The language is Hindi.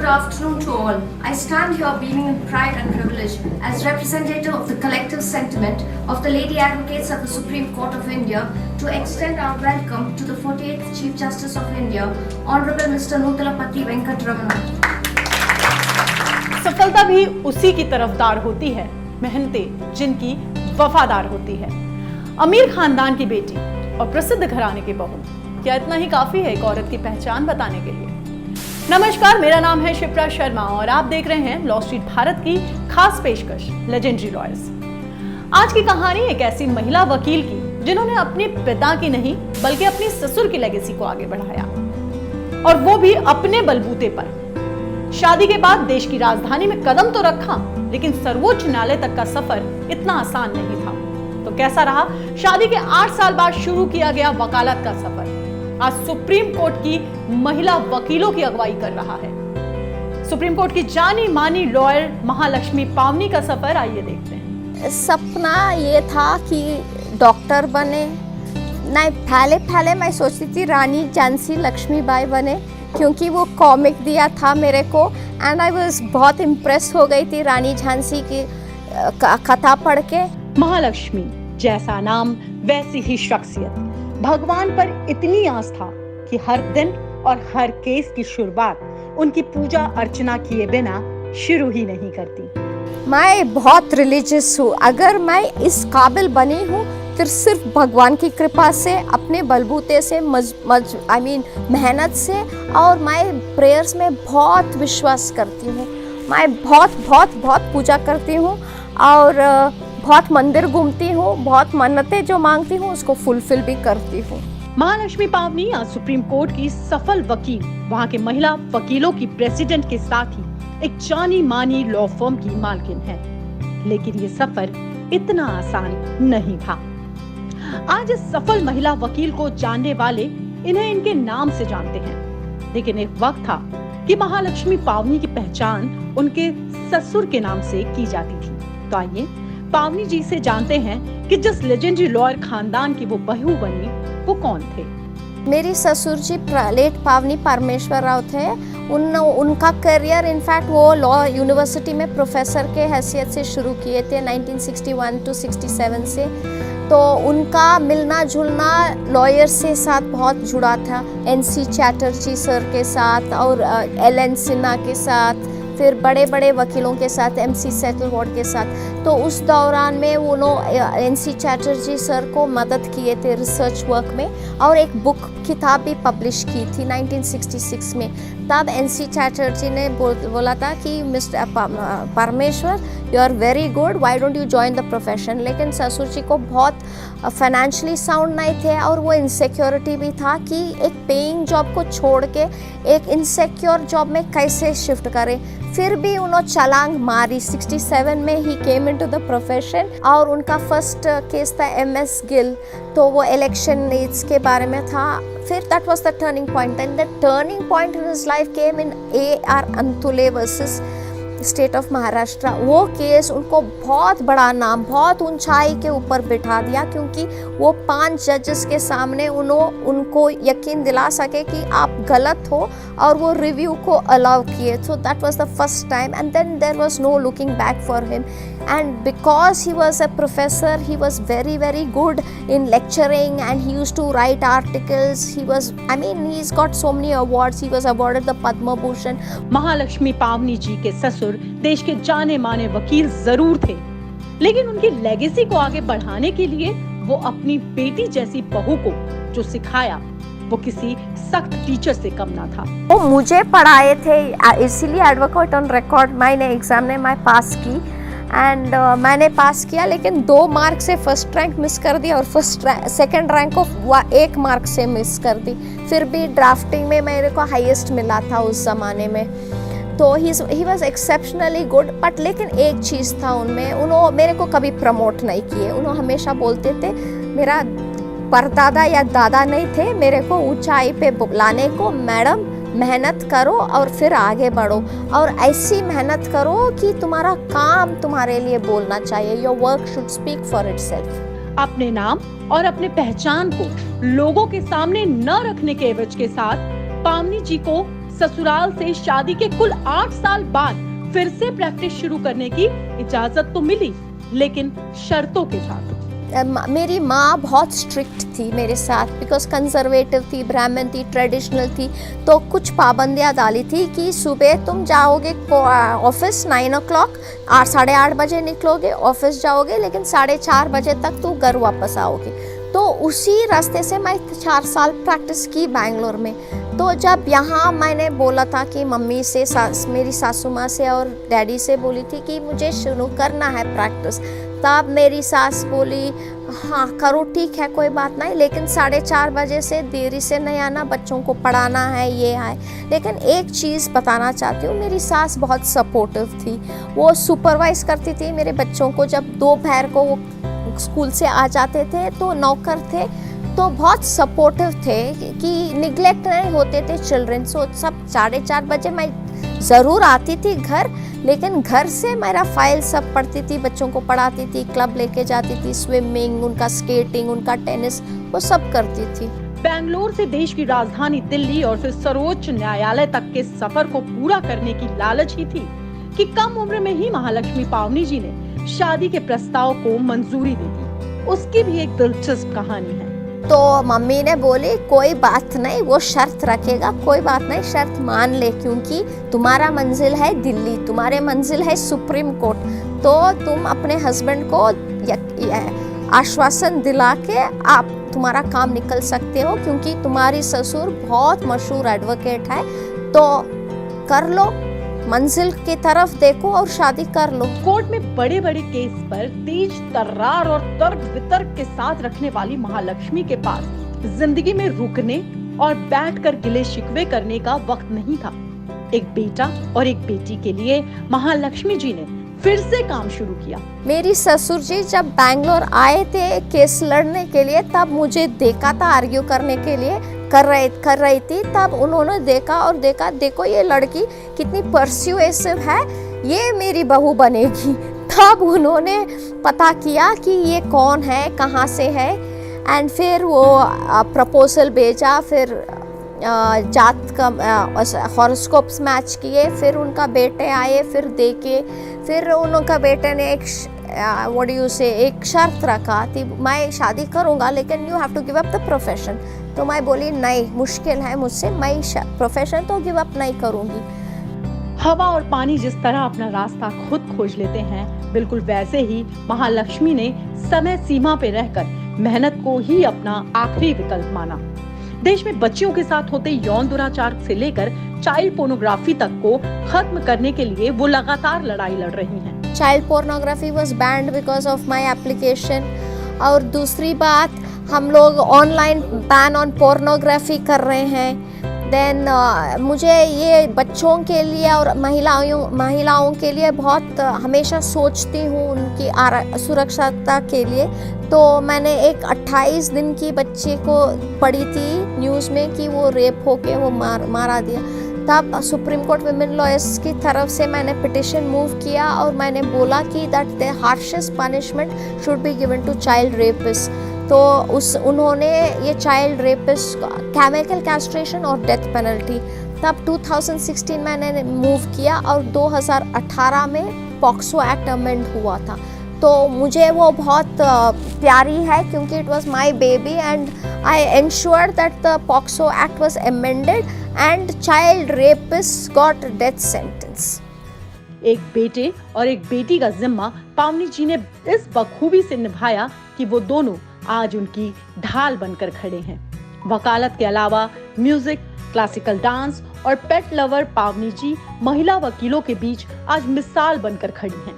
afternoon to all. I stand here beaming in pride and privilege as representative of the collective sentiment of the Lady Advocates of the Supreme Court of India to extend our welcome to the 48th Chief Justice of India, Honorable Mr. Nutalapati Venkatramana. सफलता भी उसी की तरफदार होती है, मेहनतें जिनकी वफादार होती है। अमीर खानदान की बेटी और प्रसिद्ध घराने की बहू, क्या इतना ही काफी है एक औरत की पहचान बताने के लिए? नमस्कार, मेरा नाम है शिप्रा शर्मा और आप देख रहे हैं लॉ स्ट्रीट भारत की खास पेशकश लेजेंडरी लॉयर्स। आज की कहानी एक ऐसी महिला वकील की जिन्होंने अपने पिता की नहीं बल्कि अपनी ससुर की लेगेसी को आगे बढ़ाया, और वो भी अपने बलबूते पर। शादी के बाद देश की राजधानी में कदम तो रखा, लेकिन सर्वोच्च न्यायालय तक का सफर इतना आसान नहीं था। तो कैसा रहा शादी के 8 साल बाद शुरू किया गया वकालत का सफर? आज सुप्रीम कोर्ट की महिला वकीलों की अगुवाई कर रहा है सुप्रीम कोर्ट की जानी मानी लॉयर महालक्ष्मी पावनी का सफर। आइए देखते हैं। सपना ये था कि डॉक्टर बने, नहीं पहले मैं सोचती थी रानी झांसी लक्ष्मीबाई बने, क्योंकि वो कॉमिक दिया था मेरे को एंड आई वाज बहुत इम्प्रेस हो गई थी रानी झांसी की कथा पढ़ के। महालक्ष्मी जैसा नाम वैसी ही शख्सियत, भगवान पर इतनी आस्था कि हर दिन और हर केस की शुरुआत उनकी पूजा अर्चना किए बिना शुरू ही नहीं करती। मैं बहुत रिलीजियस हूँ। अगर मैं इस काबिल बनी हूँ तो सिर्फ भगवान की कृपा से, अपने बलबूते से, मेहनत से, और मैं प्रेयर्स में बहुत विश्वास करती हूँ। मैं बहुत पूजा करती हूँ और बहुत मंदिर घूमती हूँ, बहुत मन्नतें जो मांगती हूँ उसको फुलफिल भी करती हूँ। महालक्ष्मी पावनी आज सुप्रीम कोर्ट की सफल वकील, वहाँ के महिला वकीलों की प्रेसिडेंट के साथ ही एक जानी मानी लॉ फर्म की मालकिन है। लेकिन ये सफर इतना आसान नहीं था। आज इस सफल महिला वकील को जानने वाले इन्हें इनके नाम से जानते हैं, लेकिन एक वक्त था कि महालक्ष्मी पावनी की पहचान उनके ससुर के नाम से की जाती थी। तो आइए पावनी जी से जानते हैं कि जिस लेजेंडरी लॉयर खानदान की वो बहू बनी वो कौन थे। मेरी ससुर जी लेट पावनी परमेश्वर राव थे। उनका करियर इनफैक्ट वो लॉ यूनिवर्सिटी में प्रोफेसर के हैसियत से शुरू किए थे 1961 to 67 से। तो उनका मिलना जुलना लॉयर से साथ बहुत जुड़ा था, NC चैटर्जी सर के साथ और LN सिन्हा के साथ, फिर बड़े बड़े वकीलों के साथ, MC सेटलवॉर्ड के साथ। तो उस दौरान में वो NC चैटर्जी सर को मदद किए थे रिसर्च वर्क में, और एक बुक किताब भी पब्लिश की थी 1966 में। तब NC चैटर्जी ने बोला था कि mister Parameshwar you are very good, why don't you join the profession. लेकिन ससुर जी को बहुत फाइनेंशियली साउंड नहीं थे और वो इनसिक्योरिटी भी था कि एक पेइंग जॉब को छोड़ के एक इनसिक्योर जॉब में कैसे शिफ्ट करें। फिर भी उन्होंने छलांग मारी। 67 में ही केम इनटू द प्रोफेशन, और उनका फर्स्ट केस था MS गिल, तो वो इलेक्शन नीड्स के बारे में था। फिर that was the turning point, and the turning point in his life came in AR Antule versus state of Maharashtra. वो केस उनको बहुत बड़ा नाम, बहुत ऊंचाई के ऊपर बिठा दिया, क्योंकि वो 5 जजेस के सामने उनको यकीन दिला सके कि आप गलत हो, और वो रिव्यू को अलाउ किए। So that was the first time, and then there was no looking back for him. And because he was a professor, he was very good in lecturing and he used to write articles. he's got so many awards. He was awarded the Padma Bhushan. Mahalakshmi पावनी जी के ससुर देश के जाने माने वकील जरूर थे, लेकिन उनकी लेगेसी को आगे बढ़ाने के लिए वो अपनी बेटी जैसी बहू को जो सिखाया वो किसी सख्त टीचर से कम ना था। वो मुझे पढ़ाए थे, इसीलिए एडवोकेट ऑन रिकॉर्ड मैंने एग्जाम में मैं पास की, एंड मैंने पास किया, लेकिन 2 मार्क से फर्स्ट रैंक मिस कर दिया और सेकंड रैंक को 1 मार्क से मिस कर दी। फिर भी ड्राफ्टिंग में मेरे को हाईएस्ट मिला था उस ज़माने में। तो he was exceptionally good, but लेकिन एक चीज़ था उनमें, उन्होंने मेरे को कभी प्रमोट नहीं किए। उन्होंने हमेशा बोलते थे, मेरा परदादा या दादा नहीं थे मेरे को ऊंचाई पे लाने को, मैडम मेहनत करो और फिर आगे बढ़ो, और ऐसी मेहनत करो कि तुम्हारा काम तुम्हारे लिए बोलना चाहिए। Your work should speak for itself. अपने नाम और अपने पहचान को लोगों के सामने न रखने के एवज के साथ पावनी जी को ससुराल से शादी के कुल 8 साल बाद फिर से प्रैक्टिस शुरू करने की इजाजत तो मिली, लेकिन शर्तों के साथ। मेरी माँ बहुत स्ट्रिक्ट थी मेरे साथ, बिकॉज कंजर्वेटिव थी, ब्राह्मण थी, ट्रेडिशनल थी। तो कुछ पाबंदियाँ डाली थी कि सुबह तुम जाओगे ऑफिस 9 o'clock, 8:30 बजे निकलोगे, ऑफिस जाओगे, लेकिन 4:30 बजे तक तू घर वापस आओगे। तो उसी रास्ते से मैं 4 साल प्रैक्टिस की बैंगलोर में। तो जब यहाँ मैंने बोला था कि मम्मी से, मेरी सासू माँ से और डैडी से बोली थी कि मुझे शुरू करना है प्रैक्टिस, तब मेरी सास बोली हाँ करो, ठीक है, कोई बात नहीं, लेकिन 4:30 बजे से देरी से नहीं आना, बच्चों को पढ़ाना है, ये है। लेकिन एक चीज़ बताना चाहती हूँ, मेरी सास बहुत सपोर्टिव थी। वो सुपरवाइज करती थी मेरे बच्चों को। जब दोपहर को वो स्कूल से आ जाते थे तो नौकर थे, तो बहुत सपोर्टिव थे कि निगलेक्ट नहीं होते थे चिल्ड्रन। सो सब 4:30 बजे मैं ज़रूर आती थी घर, लेकिन घर से मेरा फाइल सब पढ़ती थी, बच्चों को पढ़ाती थी, क्लब लेके जाती थी, स्विमिंग, उनका स्केटिंग, उनका टेनिस, वो सब करती थी। बेंगलोर से देश की राजधानी दिल्ली और फिर सर्वोच्च न्यायालय तक के सफर को पूरा करने की लालच ही थी कि कम उम्र में ही महालक्ष्मी पावनी जी ने शादी के प्रस्ताव को मंजूरी दे दी। उसकी भी एक दिलचस्प कहानी है। तो मम्मी ने बोली कोई बात नहीं, वो शर्त रखेगा, कोई बात नहीं, शर्त मान ले, क्योंकि तुम्हारा मंजिल है दिल्ली, तुम्हारे मंजिल है सुप्रीम कोर्ट। तो तुम अपने हस्बैंड को आश्वासन दिला के आप तुम्हारा काम निकल सकते हो, क्योंकि तुम्हारी ससुर बहुत मशहूर एडवोकेट है। तो कर लो, मंजिल की तरफ देखो और शादी कर लो। कोर्ट में बड़े बड़े केस पर तेज तर्रार और तर्क वितर्क के साथ रखने वाली महालक्ष्मी के पास जिंदगी में रुकने और बैठकर गिले शिकवे करने का वक्त नहीं था। एक बेटा और एक बेटी के लिए महालक्ष्मी जी ने फिर से काम शुरू किया। मेरी ससुर जी जब बैंगलोर आए थे केस लड़ने के लिए, तब मुझे देखा था आर्ग्यू करने के लिए कर रही थी। तब उन्होंने देखा और देखा, देखो ये लड़की कितनी परस्यूएसिव है, ये मेरी बहू बनेगी। तब उन्होंने पता किया कि ये कौन है, कहाँ से है, एंड फिर वो प्रपोजल भेजा, फिर जात का हॉरोस्कोप्स मैच किए, फिर उनका बेटे आए, फिर देखे, फिर उनका बेटे ने एक शर्त रखा थी, मैं शादी करूँगा लेकिन you have to give up the profession. तो मैं बोली नहीं, मुश्किल है मुझसे, मैं प्रोफेशन तो गिव अप नहीं करूँगी। हवा और पानी जिस तरह अपना रास्ता खुद खोज लेते हैं, बिल्कुल वैसे ही महालक्ष्मी ने समय सीमा पे रहकर मेहनत को ही अपना आखिरी विकल्प माना। देश में बच्चियों के साथ होते यौन दुराचार से लेकर चाइल्ड पोर्नोग्राफी तक को खत्म करने के लिए वो लगातार लड़ाई लड़ रही हैं। Child pornography was band because of my application. और दूसरी बात, हम लोग ऑनलाइन बैन ऑन पोर्नोग्राफी कर रहे हैं। देन मुझे ये बच्चों के लिए और महिलाओं के लिए बहुत हमेशा सोचती हूँ उनकी सुरक्षा के लिए। तो मैंने एक 28 दिन की बच्चे को पढ़ी थी न्यूज़ में कि वो रेप होके वो मारा दिया। तब सुप्रीम कोर्ट विमेन लॉयर्स की तरफ से मैंने पिटिशन मूव किया और मैंने बोला कि that the harshest punishment should be given to child rapist. तो उन्होंने ये चाइल्ड रेपिस्ट केमिकल कैस्ट्रेशन और डेथ पेनल्टी, तब 2016 मैंने मूव किया और 2018 में पॉक्सो एक्ट अमेंड हुआ था। तो मुझे वो बहुत प्यारी है क्योंकि it was my baby and I ensured that the POCSO Act was amended and child rapists got death sentence. एक बेटे और एक बेटी का जिम्मा पावनी जी ने इस बखूबी से निभाया कि वो दोनों आज उनकी ढाल बनकर खड़े हैं। वकालत के अलावा म्यूजिक, क्लासिकल डांस और पेट लवर पावनी जी महिला वकीलों के बीच आज मिसाल बनकर खड़ी हैं।